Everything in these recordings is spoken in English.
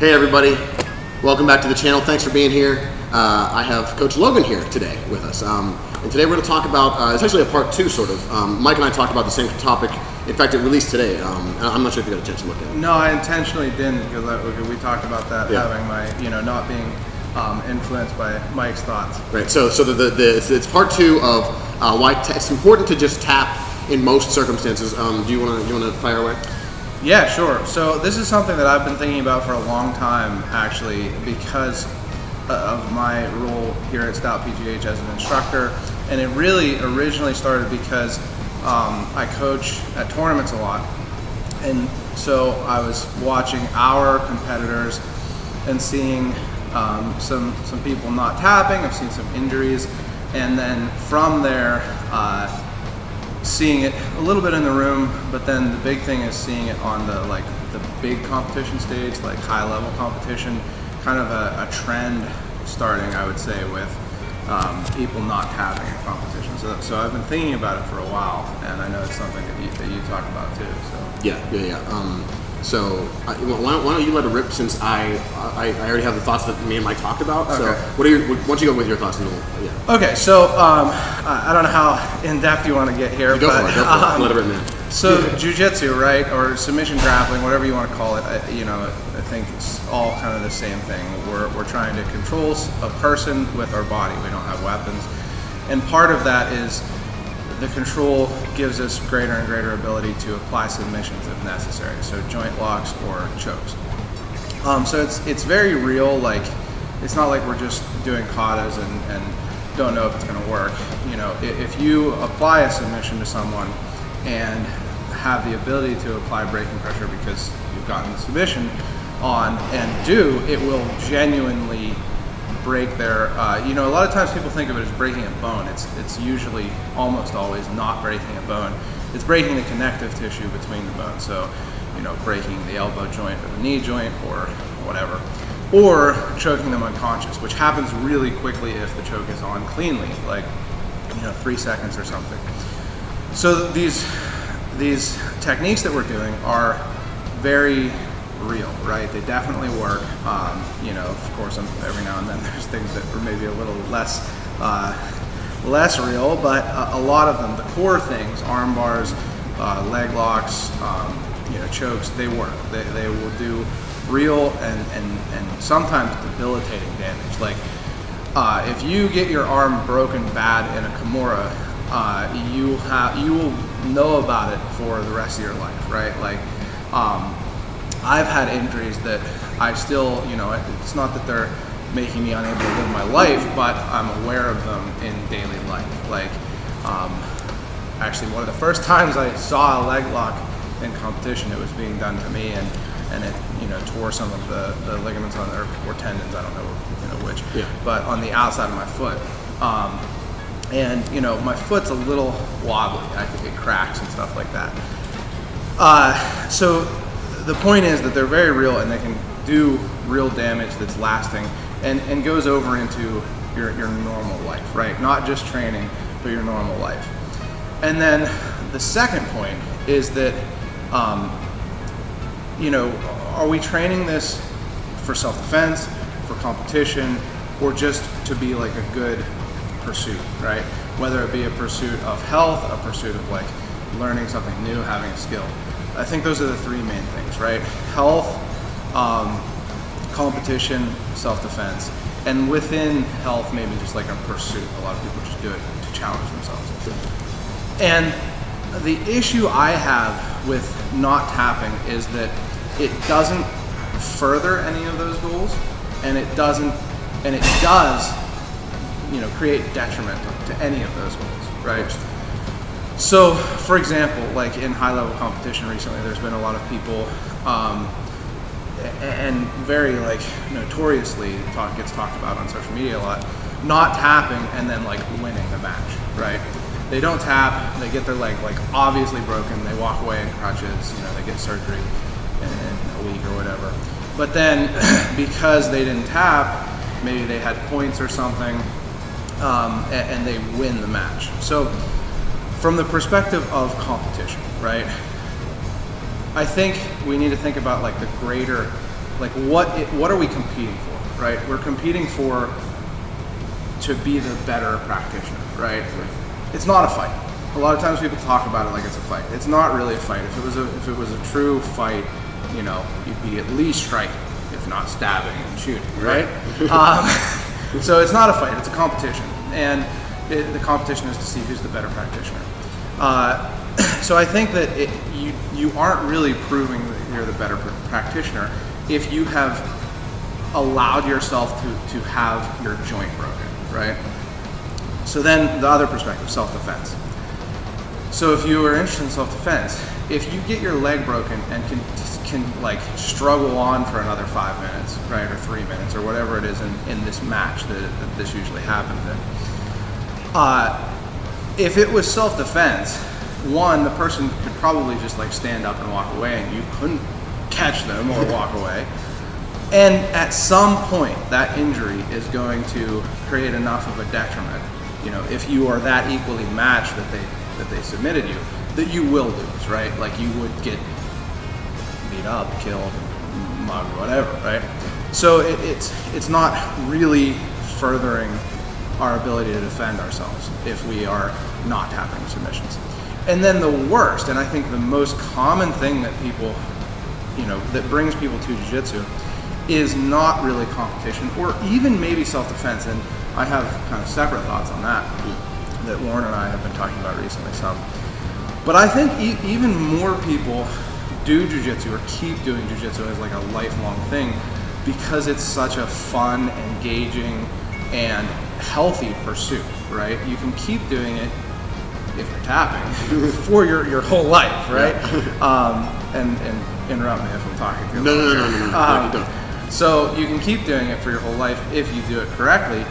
Hey everybody, welcome back to the channel. Thanks for being here. I have Coach Logan here today with us. And today we're going to talk about, it's actually a part two sort of. Mike and I talked about the same topic. In fact, it released today. I'm not sure if you got a chance to look at it. No, I intentionally didn't because we talked about that, having my, not being influenced by Mike's thoughts. Right, so it's part two of why it's important to just tap in most circumstances. Do you want to fire away? Yeah, sure. So this is something that I've been thinking about for a long time, actually, because of my role here at Stout PGH as an instructor. And it really originally started because I coach at tournaments a lot. And so I was watching our competitors and seeing some people not tapping. I've seen some injuries. And then from there, seeing it a little bit in the room, but then the big thing is seeing it on the big competition stage, like high level competition, kind of a trend starting, I would say, with people not tapping in competition. So I've been thinking about it for a while, and I know it's something that you talk about too. So Yeah. So why don't you let it rip, since I already have the thoughts that me and Mike talked about. Okay. So why don't you go with your thoughts? Okay, so I don't know how in depth you want to get here. Go for it. Let it rip, man. So Jiujitsu, right, or submission grappling, whatever you want to call it, I think it's all kind of the same thing. We're trying to control a person with our body. We don't have weapons, and part of that is the control gives us greater and greater ability to apply submissions if necessary, so joint locks or chokes. So it's very real. Like, it's not like we're just doing katas and don't know if it's going to work. If you apply a submission to someone and have the ability to apply braking pressure because you've gotten the submission on, and it will genuinely break their, a lot of times people think of it as breaking a bone. It's usually almost always not breaking a bone. It's breaking the connective tissue between the bones. So, breaking the elbow joint or the knee joint or whatever. Or choking them unconscious, which happens really quickly if the choke is on cleanly, like 3 seconds or something. So these techniques that we're doing are very real, right? They definitely work. Of course, every now and then there's things that are maybe a little less real, but a lot of them, the core things, arm bars, leg locks, chokes, they work. They will do real and sometimes debilitating damage. Like if you get your arm broken bad in a Kimura, you will know about it for the rest of your life, right? Like I've had injuries that I still, it's not that they're making me unable to live my life, but I'm aware of them in daily life. Like, actually, one of the first times I saw a leg lock in competition, it was being done to me, and it, tore some of the ligaments on there, or tendons, I don't know, which, but on the outside of my foot. And my foot's a little wobbly. I could get cracks and stuff like that. So the point is that they're very real, and they can do real damage that's lasting and goes over into your normal life, right? Not just training, but your normal life. And then the second point is that, are we training this for self-defense, for competition, or just to be like a good pursuit, right? Whether it be a pursuit of health, a pursuit of like learning something new, having a skill. I think those are the three main things, right? Health, competition, self-defense, and within health, maybe just like a pursuit. A lot of people just do it to challenge themselves. And the issue I have with not tapping is that it doesn't further any of those goals, and it does, create detriment to any of those goals, right? So, for example, like in high-level competition recently, there's been a lot of people, and very notoriously gets talked about on social media a lot, not tapping and then winning the match, right? They don't tap, they get their leg obviously broken, they walk away in crutches, they get surgery in a week or whatever. But then because they didn't tap, maybe they had points or something, and they win the match. So from the perspective of competition, right? I think we need to think about the greater like what are we competing for, right? We're competing to be the better practitioner, right? It's not a fight. A lot of times people talk about it like it's a fight. It's not really a fight. If it was a true fight, you'd be at least striking, if not stabbing and shooting, right? So it's not a fight. It's a competition, and the competition is to see who's the better practitioner. So I think that you aren't really proving that you're the better practitioner if you have allowed yourself to have your joint broken, right? So then the other perspective, self-defense. So if you are interested in self-defense, if you get your leg broken and can like struggle on for another 5 minutes, right, or 3 minutes, or whatever it is in this match that this usually happens in, if it was self-defense, one, the person could probably just like stand up and walk away, and you couldn't catch them or walk away. And at some point, that injury is going to create enough of a detriment, if you are that equally matched that they submitted you, that you will lose, right? Like you would get beat up, killed, mugged, whatever, right? So it's not really furthering our ability to defend ourselves if we are not tapping submissions. And then the worst, and I think the most common thing that people, that brings people to jiu-jitsu is not really competition or even maybe self-defense. And I have kind of separate thoughts on that Warren and I have been talking about recently some. But I think even more people do jiu-jitsu or keep doing jiu-jitsu as like a lifelong thing because it's such a fun, engaging, and healthy pursuit, right? You can keep doing it if you're tapping for your whole life, right? And interrupt me if I'm talking too much. No, you don't. So you can keep doing it for your whole life if you do it correctly.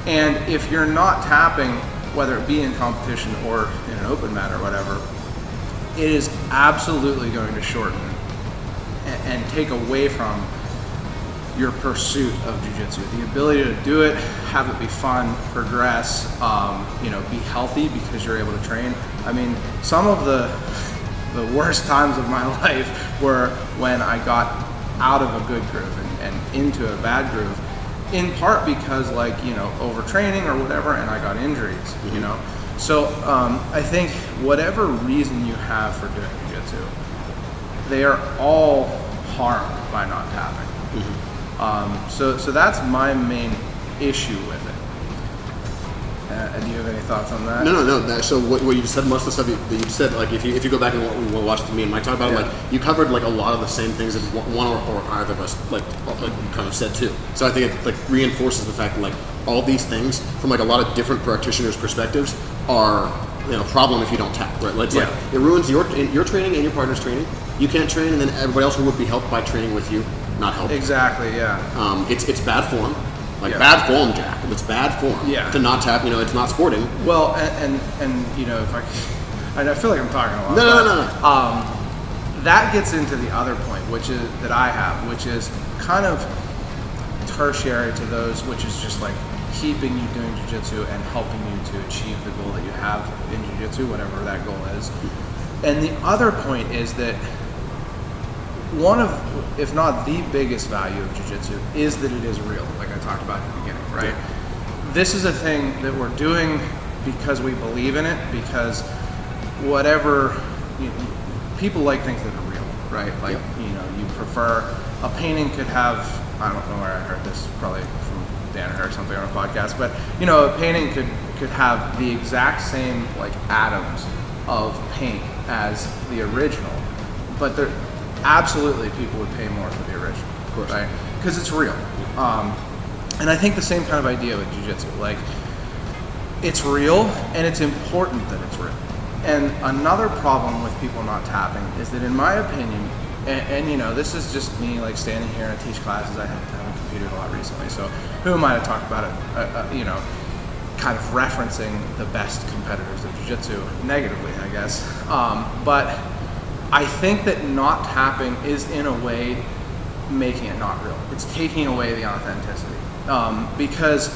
And if you're not tapping, whether it be in competition or in an open mat or whatever, it is absolutely going to shorten and take away from your pursuit of jiu-jitsu. The ability to do it, have it be fun, progress, be healthy because you're able to train. I mean, some of the worst times of my life were when I got out of a good groove and into a bad groove, in part because overtraining or whatever, and I got injuries, So I think whatever reason you have for doing jiu-jitsu, they are all harmed by not tapping. So that's my main issue with it. Do you have any thoughts on that? No. So what you said, most of the stuff that you said, like if you go back and watch me and Mike talk about it, like you covered like a lot of the same things that one or either of us like kind of said too. So I think it like reinforces the fact that like all these things from like a lot of different practitioners' perspectives are a problem if you don't tap. Right? Like it ruins your training and your partner's training. You can't train, and then everybody else who would be helped by training with you not helping. Exactly. Yeah. It's bad form. Bad form, Jack. It's bad form to not tap. It's not sporting. Well, and if I feel like I'm talking a lot. No. That gets into the other point, which is kind of tertiary to those, which is just like keeping you doing jiu-jitsu and helping you to achieve the goal that you have in jiu-jitsu, whatever that goal is. And the other point is that one of, if not the biggest value of jiu-jitsu is that it is real, like I talked about at the beginning, right? Yeah. This is a thing that we're doing because we believe in it, because whatever, people like things that are real, right? Like, you prefer, a painting could have, I don't know where I heard this, probably from Dan or something on a podcast, but, a painting could have the exact same, like, atoms of paint as the original, but they're, absolutely people would pay more for the original, of course, right? Because it's real. And I think the same kind of idea with jiu-jitsu, like it's real and it's important that it's real. And another problem with people not tapping is that, in my opinion, and this is just me like standing here and I teach classes. I haven't competed a lot recently, so who am I to talk about it? Kind of referencing the best competitors of jiu-jitsu negatively, I guess. But I think that not tapping is in a way making it not real. It's taking away the authenticity. Because,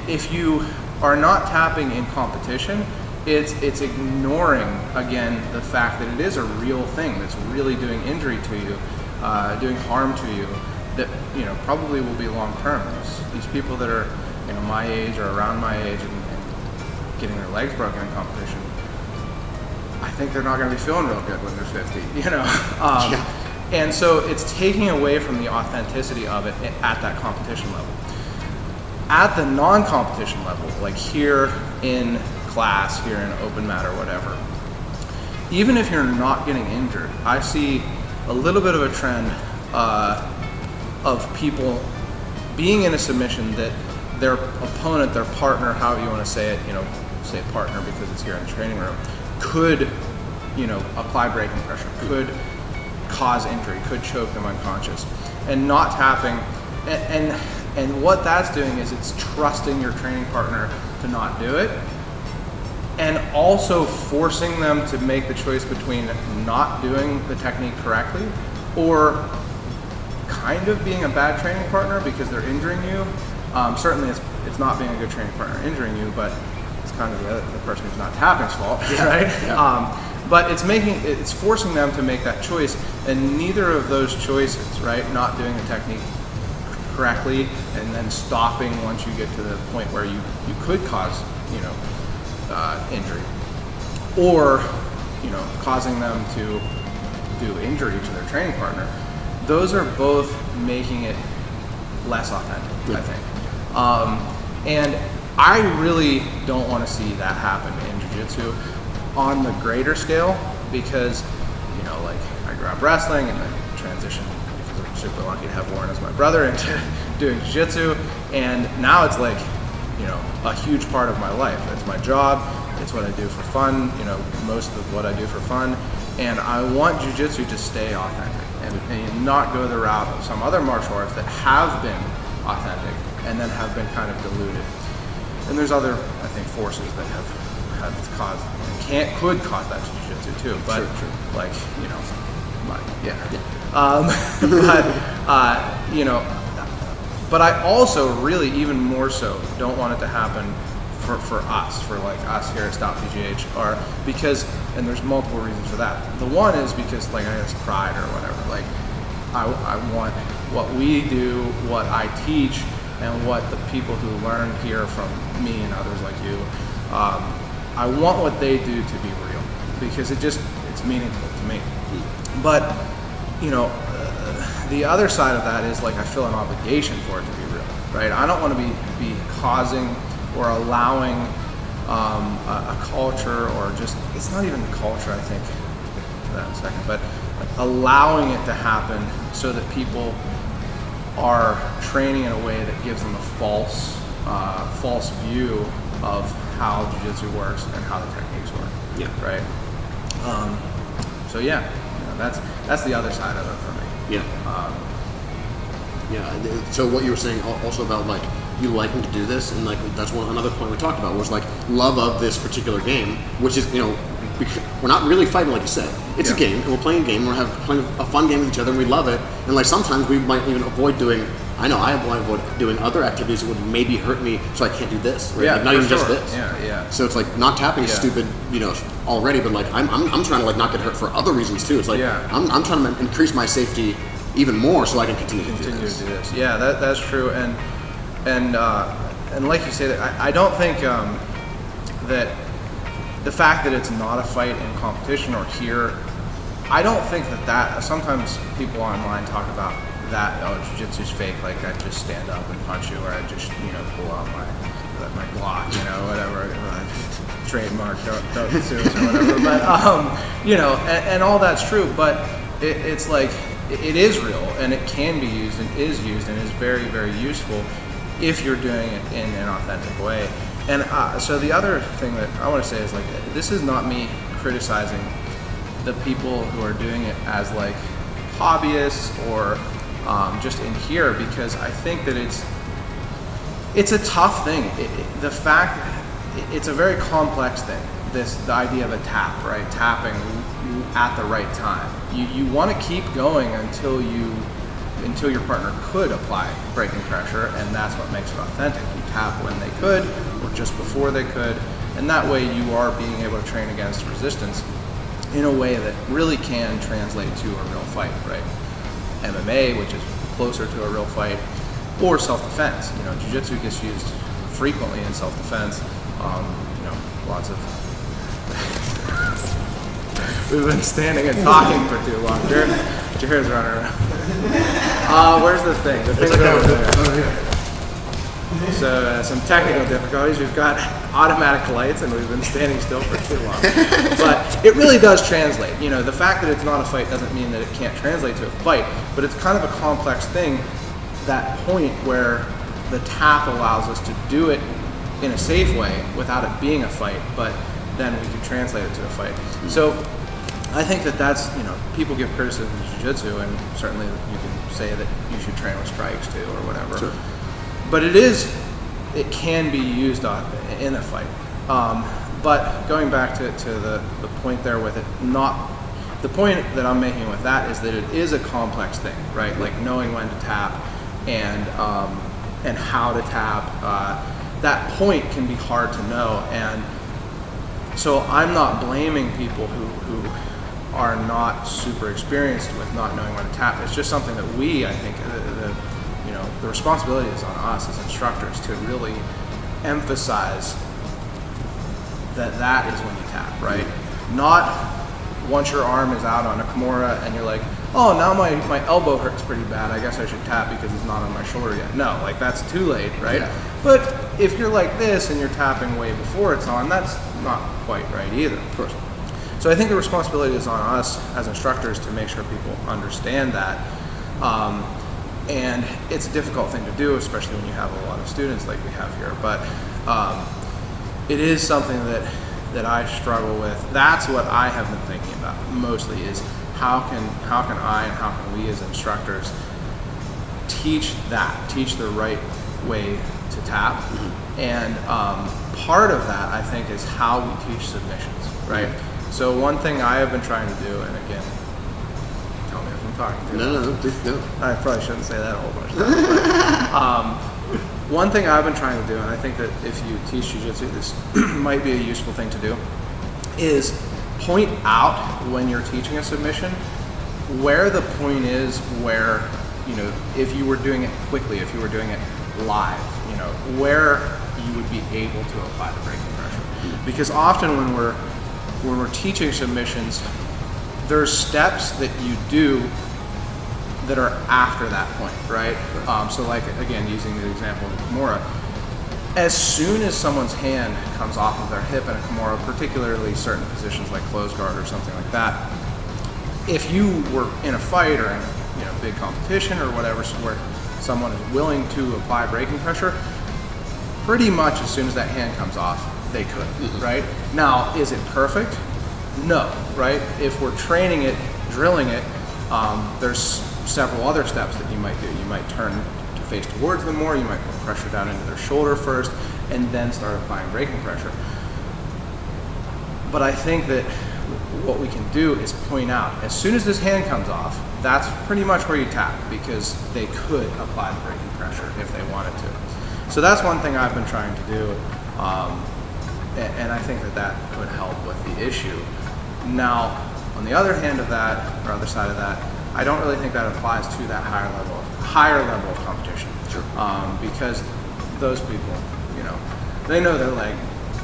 if you are not tapping in competition, It's ignoring, again, the fact that it is a real thing that's really doing injury to you, doing harm to you, that, you know, probably will be long term. These people that are, you know, my age or around my age and getting their legs broken in competition, I think they're not going to be feeling real good when they're 50, you know. And so it's taking away from the authenticity of it at that competition level. At the non-competition level, like here in class, here in open mat or whatever, even if you're not getting injured, I see a little bit of a trend of people being in a submission that their opponent, their partner, however you want to say it, you know, say partner because it's here in the training room, could, you know, apply braking pressure, could cause injury, could choke them unconscious, and not tapping. And what that's doing is it's trusting your training partner to not do it, and also forcing them to make the choice between not doing the technique correctly or kind of being a bad training partner because they're injuring you. Certainly it's not being a good training partner injuring you, but it's kind of the person who's not tapping's fault, right? Yeah. But it's forcing them to make that choice, and neither of those choices, right? Not doing the technique correctly and then stopping once you get to the point where you could cause, you know, injury, or, you know, causing them to do injury to their training partner. Those are both making it less authentic, I think. And I really don't want to see that happen in jiu-jitsu on the greater scale, because, you know, like, I grew up wrestling and then transitioned, because I'm super lucky to have Warren as my brother, into doing jiu-jitsu, and now it's like, you know, a huge part of my life. It's my job, it's what I do for fun, you know, most of what I do for fun, and I want jiu-jitsu to stay authentic and not go the route of some other martial arts that have been authentic and then have been kind of diluted. And there's other, I think, forces that have caused, could cause that to jiu-jitsu too, but like, you know, you know, but I also really, even more so, don't want it to happen for us, for like us here at Stout PGH, or because, and there's multiple reasons for that. The one is because, like, I guess pride or whatever. Like, I want what we do, what I teach, and what the people who learn here from me and others like you, I want what they do to be real, because it's meaningful to me. But, you know, the other side of that is, like, I feel an obligation for it to be real, right? I don't want to be causing or allowing a culture, or just, it's not even the culture, I think, that in a second, but allowing it to happen so that people are training in a way that gives them a false view of how jiu-jitsu works and how the techniques work. Yeah. Right. So yeah, you know, that's the other side of it for me. Yeah. Yeah. So what you were saying also about, like, you liking to do this, and like that's another point we talked about was like love of this particular game, which is, you know, we're not really fighting, like you said. It's a game, and we're playing a game, and we're playing a fun game with each other, and we love it. And like sometimes we might even avoid doing, I avoid doing other activities that would maybe hurt me, so I can't do this, right? Yeah, like, not even just this. Yeah. So it's like not tapping is stupid, you know, already, but like I'm trying to like not get hurt for other reasons too. It's like I'm trying to increase my safety even more so I can continue to do this. Yeah, that's true, and like you say, that I don't think that the fact that it's not a fight in competition or here, I don't think that sometimes people online talk about that, oh, jiu-jitsu's fake, like I just stand up and punch you, or I just, you know, pull out my Glock, you know, whatever, trademark, don't sue us or whatever, but you know, and all that's true, but it's like, it is real, and it can be used, and is used, and is very, very useful if you're doing it in an authentic way. And so the other thing that I want to say is, like, this is not me criticizing the people who are doing it as like hobbyists or just in here, because I think that it's a tough thing. The fact, it's a very complex thing. The idea of a tap, right? Tapping at the right time. You want to keep going until your partner could apply braking pressure, and that's what makes it authentic. You tap when they could, or just before they could, And that way you are being able to train against resistance in a way that really can translate to a real fight, right? MMA, which is closer to a real fight, or self-defense. You know, jiu-jitsu gets used frequently in self-defense. You know, lots of we've been standing and talking for too long. Jared's running around. Where's the thing? The thing's over there. Oh, yeah. So some technical difficulties. We've got automatic lights, and we've been standing still for too long. But it really does translate. You know, the fact that it's not a fight doesn't mean that it can't translate to a fight. But it's kind of a complex thing. That point where the tap allows us to do it in a safe way without it being a fight, but then we can translate it to a fight. So I think that that's, you know, people give criticism to jiu-jitsu, and certainly you can say that you should train with strikes too or whatever. Sure. But it can be used in a fight. But going back to the point there with it, the point that I'm making with that is that it is a complex thing, right? Like knowing when to tap and how to tap. That point can be hard to know, and so I'm not blaming people who are not super experienced with not knowing when to tap. It's just something that we, I think, the responsibility is on us as instructors to really emphasize that is when you tap, right? Not once your arm is out on a Kimura and you're like, oh, now my elbow hurts pretty bad, I guess I should tap because it's not on my shoulder yet. No, like that's too late, right? Yeah. But if you're like this and you're tapping way before it's on, that's not quite right either. Of course. So I think the responsibility is on us as instructors to make sure people understand that. And it's a difficult thing to do, especially when you have a lot of students like we have here. But it is something that I struggle with. That's what I have been thinking about mostly, is how can I and how can we as instructors teach the right way to tap. Mm-hmm. And part of that, I think, is how we teach submissions, right? Mm-hmm. So one thing I have been trying to do, and again, tell me if I'm talking too much. No. I probably shouldn't say that a whole bunch of times. One thing I've been trying to do, and I think that if you teach jiu-jitsu, this might be a useful thing to do, is point out when you're teaching a submission where the point is where, you know, if you were doing it quickly, if you were doing it live, you know, where you would be able to apply the breaking pressure. Because often when we're teaching submissions, there's steps that you do that are after that point, right? So like, again, using the example of Kimura, as soon as someone's hand comes off of their hip in a Kimura, particularly certain positions like closed guard or something like that, if you were in a fight or in a big competition or whatever, where someone is willing to apply braking pressure, pretty much as soon as that hand comes off, they could, right? Now, is it perfect? No, right? If we're training it, drilling it, there's several other steps that you might do. You might turn to face towards them more, you might put pressure down into their shoulder first, and then start applying braking pressure. But I think that what we can do is point out, as soon as this hand comes off, that's pretty much where you tap, because they could apply the braking pressure if they wanted to. So that's one thing I've been trying to do, and I think that could help with the issue. Now, on the other hand of that, or other side of that, I don't really think that applies to that higher level of competition. Sure. Because those people, they know their leg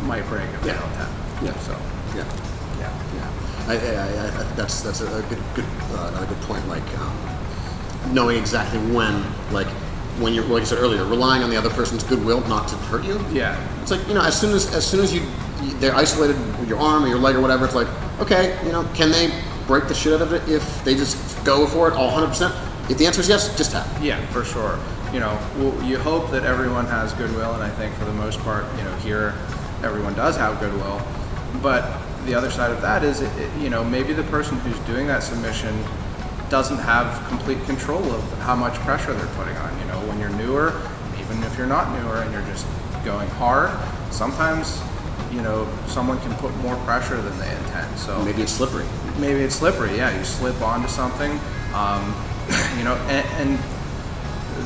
might break if they don't tap. Yeah. So. Yeah. I think that's a good another good point. Like knowing exactly when you're, like you said earlier, relying on the other person's goodwill not to hurt you. Yeah. It's like, as soon as they're isolated with your arm or your leg or whatever, it's like, okay, can they break the shit out of it if they just go for it all 100%? If the answer is yes, just tap. Yeah, for sure. You hope that everyone has goodwill, and I think for the most part, here everyone does have goodwill. But the other side of that is, maybe the person who's doing that submission doesn't have complete control of how much pressure they're putting on. When you're newer, even if you're not newer and you're just going hard, sometimes someone can put more pressure than they intend. So maybe it's slippery. Yeah, you slip onto something, and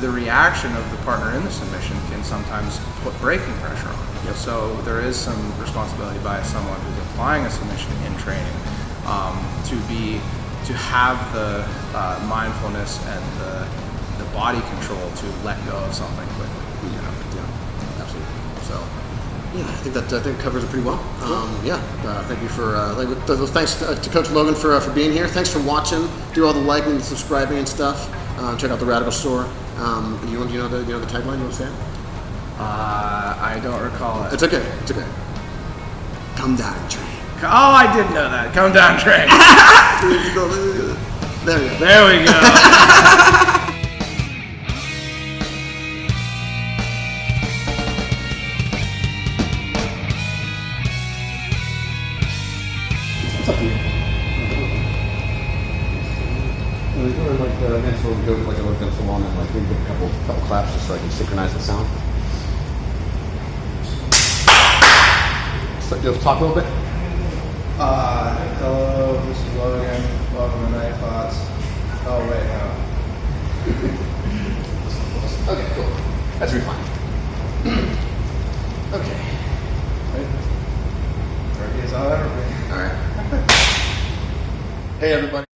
the reaction of the partner in the submission can sometimes put braking pressure on. Yep. So there is some responsibility by someone who's applying a submission in training to have the mindfulness and the body control to let go of something quickly. You know? Yeah, absolutely. So, yeah, I think covers it pretty well. Thank you for thanks to Coach Logan for being here. Thanks for watching. Do all the liking and subscribing and stuff. Check out the Radical Store. You know the tagline? You want to say it? I don't recall it. It's okay. It's okay. Come down and train. Oh, I did know that. Come down, train. There we go. There we go. It's up to you. We're doing like the next one. We'll go like a little bit so long and like maybe give a couple claps just so I can synchronize the sound. So you'll talk a little bit. Hello, this is Logan. Welcome to Night Thoughts. Oh wait, no. Okay, cool. That's refined. Okay. Ready as I'll ever be. All right. Hey everybody.